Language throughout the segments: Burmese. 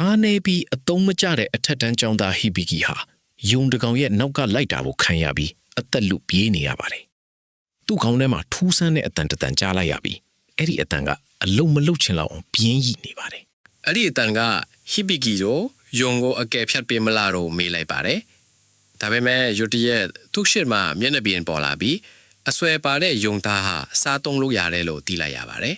အားနေပြီးအသုံးမကျတဲ့အထက်တန်းကျောင်းသားဟီဘီကီဟာယုံတကောင်ရဲ့နောက်ကလိုက်တာကိုခံရပြီးအသက်လုပြေးနေရပါတယ်။သူ့ခေါင်းထဲမှာထူးဆန်းတဲ့အတန်တန်ကြားလိုက်ရပြီးအဲ့ဒီအတန်ကအလုံးမလုံးချင်လောက်အောင်ပြင်းရိနေပါတယ်။ အဲ့ဒီအတန်ကဟီဘီကီတို့ယုံကိုအကယ်ဖြတ်ပေးမလားတော့မေးလိုက်ပါတယ်။ဒါပေမဲ့ယူတီရဲ့သူ့ရှစ်မှာမျက်နှာပြင်ပေါ်လာပြီးအဆွဲပါတဲ့ယုံသားဟာစားသုံးလို့ရတယ်လို့သိလိုက်ရပါတယ်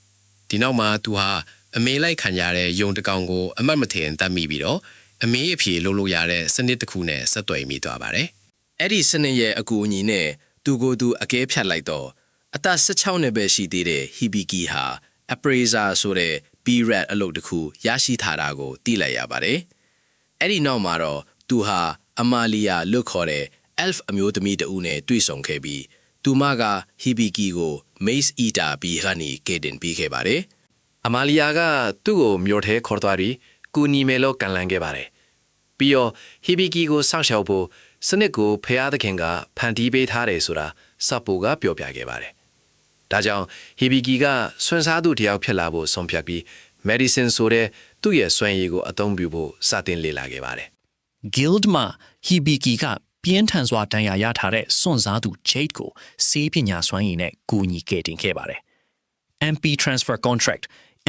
။ဒီနောက်မှာသူဟာအမေလိုက်ခံရတဲ့ယုံတကောင်ကိုအမတ်မထင်တတ်မိပြီးတော့အမေအဖြေလုပ်လို့ရတဲ့စနစ်တစ်ခုနဲ့ဆက်သွယ်မိသွားပါတယ်။အဲ့ဒီစနစ်ရဲ့အကူအညီနဲ့သူကိုယ်သူအကဲဖြတ်လိုက်တော့အသက်16နှစ်ပဲရှိသေးတဲ့ဟီဘီကီဟာ appraiser ဆိုတဲ့ B-rat အလုပ်တစ်ခုရရှိထားတာကိုသိလိုက်ရပါတယ်။အဲ့ဒီနောက်မှာတော့သူဟာအမာလီယာလို့ခေါ်တဲ့ elf အမျိုးသမီးတဦးနဲ့တွေ့ဆုံခဲ့ပြီးသူမကဟီဘီကီကို mace eater ပြီးကနေကယ်တင်ပေးခဲ့ပါတယ်။ အမာလီယာကသူ့ကိုမြို့ထဲခေါ်သွားပြီးကူညီမယ်လို့ကန်လန်းခဲ့ပါတယ်။ပြီးတော့ဟီဘီကီကိုစောင့်ရှောက်ဖို့စနစ်ကိုဖျားသခင်ကဖန်တီးပေးထားတယ်ဆိုတာစပ်ပူကပြောပြခဲ့ပါတယ်။ဒါကြောင့်ဟီဘီကီကဆွမ်းစားသူတယောက်ဖြစ်လာဖို့ဆုံးဖြတ်ပြီး medicine ဆိုတဲ့သူ့ရဲ့စွမ်းရည်ကိုအသုံးပြုဖို့စတင်လေ့လာခဲ့ပါတယ်။ Guild မှာဟီဘီကီကပြင်းထန်စွာတန်ရာရထားတဲ့စွန့်စားသူ Jade ကိုစေးပညာစွမ်းရည်နဲ့ကူညီကယ်တင်ခဲ့ပါတယ်။ MP transfer contract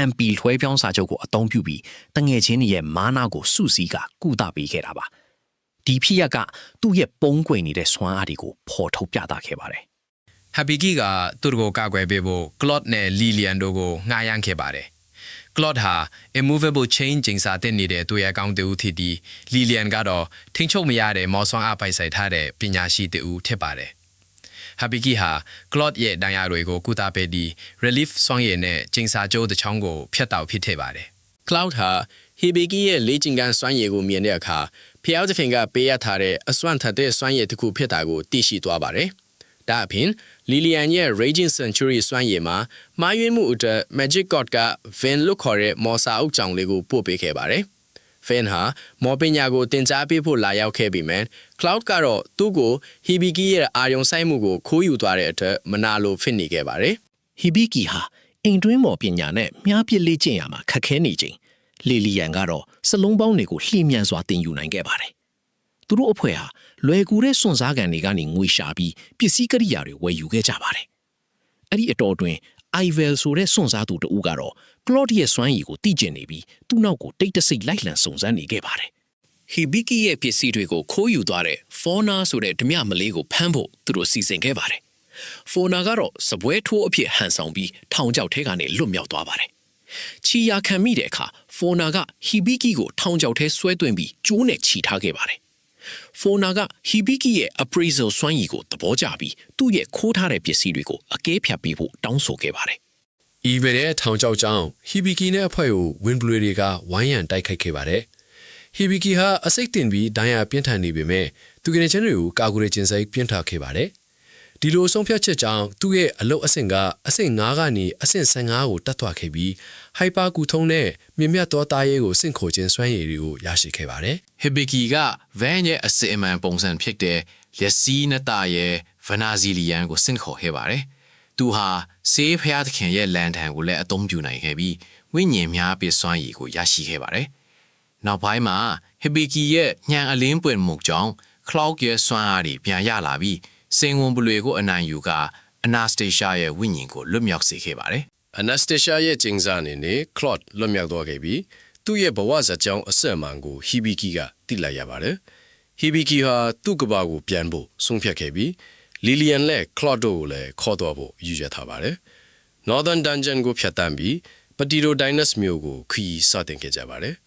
MP လွှဲပြောင်းစာချုပ်ကိုအသုံးပြုပြီးတငယ်ချင်းတွေရဲ့မာနာကိုစုစည်းကကုသပေးခဲ့တာပါ။ဒီဖြစ်ရပ်ကသူ့ရဲ့ပုံကွယ်နေတဲ့စွမ်းအားတွေကိုဖော်ထုတ်ပြသခဲ့ပါတယ်။ဟာဘီကီကသူ့ကိုကာကွယ်ပေးဖို့ Claude နဲ့ Lillian တို့ကိုငှားရမ်းခဲ့ပါတယ်။ Claude ဟာ immovable chain ကျင်းစာတင်နေတဲ့သူရဲ့အကောင့်တူဖြစ်ပြီး Lillian ကတော့ထိန်းချုပ်မရတဲ့မော်ဆွမ်းအားပိုက်ဆိုင်ထားတဲ့ပညာရှိတူဖြစ်ပါတယ်။ဟာဘီကီဟာ Claude ရဲ့ဒဏ်ရာတွေကိုကုသပေးပြီး relief စွမ်းရည်နဲ့ကျင်းစာကျိုးတစ်ချောင်းကိုဖျက်တောက်ဖြစ်ခဲ့ပါတယ်။ Claude ဟာဟီဘီကီရဲ့လေ့ကျင့်ခန်းစွမ်းရည်ကိုမြင်တဲ့အခါဖျားသခင်ကပေးရထားတဲ့အစွမ်းထက်တဲ့စွမ်းရည်တစ်ခုဖြစ်တာကိုသိရှိသွားပါတယ်။ဒါအပြင် Lillian ရဲ့ Raging Century စွမ်းရည်မှာမှားယွင်းမှုအတွက် Magic God က Vin လို့ခေါ်တဲ့မော်စာအုပ်ကြောင်လေးကိုပို့ပေးခဲ့ပါတယ်။ Vin ဟာမော်ပညာကိုတင်ကြားပေးဖို့လာရောက်ခဲ့ပြီးမှ Cloud ကတော့သူ့ကိုဟီဘီကီရဲ့အာယုံဆိုင်မှုကိုခိုးယူသွားတဲ့အတွက်မနာလိုဖြစ်နေခဲ့ပါတယ်။ဟီဘီကီဟာအိမ်တွင်းမော်ပညာနဲ့မြားပစ်လေ့ကျင့်ရမှာခက်ခဲနေချိန်လီလီယန်ကတော့စလုံးပေါင်းတွေကိုလှည့်မြန်စွာတင်ယူနိုင်ခဲ့ပါတယ်။သူတို့အဖွဲ့ဟာလွယ်ကူတဲ့စွန့်စားကန်တွေကနေငွေရှာပြီးပစ္စည်းကရိယာတွေဝယ်ယူခဲ့ကြပါတယ်။အဲ့ဒီအတော်တွင် Ivel ဆိုတဲ့စွန့်စားသူတဦးကတော့ Claude ရဲ့စွမ်းရည်ကိုသိကျင်နေပြီးသူ့နောက်ကိုတိတ်တဆိတ်လိုက်လံစုံစမ်းနေခဲ့ပါတယ်။ဟီဘီကီရဲ့ပစ္စည်းတွေကိုခိုးယူသွားတဲ့ Fauna ဆိုတဲ့ဓမြမလေးကိုဖမ်းဖို့သူတို့စီစဉ်ခဲ့ပါတယ်။ Fauna ကတော့စပွဲထိုးအဖြစ်ဟန်ဆောင်ပြီးထောင်ချောက်ထဲကနေလွတ်မြောက်သွားပါတယ်။ချီယာခံမိတဲ့အခါ Fauna ကဟီဘီကီကိုထောင်ချောက်ထဲဆွဲသွင်းပြီးကျိုးနဲ့ချီထားခဲ့ပါတယ်။ Fauna ကဟီဘီကီရဲ့ appraisal စွမ်းရည်ကိုသဘောကျပြီးသူ့ရဲ့ခိုးထားတဲ့ပစ္စည်းတွေကိုအကဲဖြတ်ပေးဖို့တောင်းဆိုခဲ့ပါတယ်။ Evil ရဲ့ထောင်ချောက်ကြောင့်ဟီဘီကီနဲ့အဖွဲ့ကိုဝင်းဘလူးတွေကဝိုင်းရန်တိုက်ခိုက်ခဲ့ပါတယ်။ဟီဘီကီဟာအစိတ်တင်ပြီးဒဏ်ရာပြင်းထန်နေပေမဲ့သူကနေချင်းတွေကိုကာကွယ်ခြင်းစိတ်ပြင်းထန်ခဲ့ပါတယ်။ဒီလိုဆုံးဖြတ်ချက်ကြောင့်သူ့ရဲ့အလုတ်အဆင့်ကအဆင့်9ကနေအဆင့်15ကိုတက်သွားခဲ့ပြီးဟိုက်ပါကူထုံးနဲ့မြင့်မြတ်သောသားရဲကိုစင့်ခိုခြင်းစွမ်းရည်တွေကိုရရှိခဲ့ပါတယ်။ ဟီဘီကီကဗန်ရဲ့အစစ်အမှန်ပုံစံဖြစ်တဲ့လက်စီးနဲ့တာရဲ့ဗနာဇီလီယန်ကိုစင့်ခေါ်ခဲ့ပါတယ်။သူဟာဆေးဖျားသခင်ရဲ့လန်ထန်ကိုလည်းအသုံးပြုနိုင်ခဲ့ပြီးဝိညာဉ်များပစ်စွမ်းရည်ကိုရရှိခဲ့ပါတယ်။နောက်ပိုင်းမှာဟီဘီကီရဲ့ညံအလင်းပွင့်မှုကြောင့် Cloud ရဲ့စွမ်းအားတွေပြန်ရလာပြီးစင်ဝန်ဘလွေကိုအနိုင်ယူကအနာစတေရှာရဲ့ဝိညာဉ်ကိုလွတ်မြောက်စေခဲ့ပါတယ်။အနာစတေရှာရဲ့ကျင်းစာအနေနဲ့ Claude လွတ်မြောက်သွားခဲ့ပြီးသူ့ရဲ့ဘဝဇာတ်ကြောင်းအဆက်အမှန်ကိုဟီဘီကီကသိလိုက်ရပါတယ်။ဟီဘီကီဟာသူ့ကဘာကိုပြန်ဖို့ဆုံးဖြတ်ခဲ့ပြီး Lillian နဲ့ Claude တို့ကိုလည်းခေါ်တော့ဖို့ယူရထားပါတယ်။ Northern Dungeon ကိုဖျက်ဆီးပြီး Petito Dinus မြို့ကိုခရီးစတင်ခဲ့ကြပါတယ်။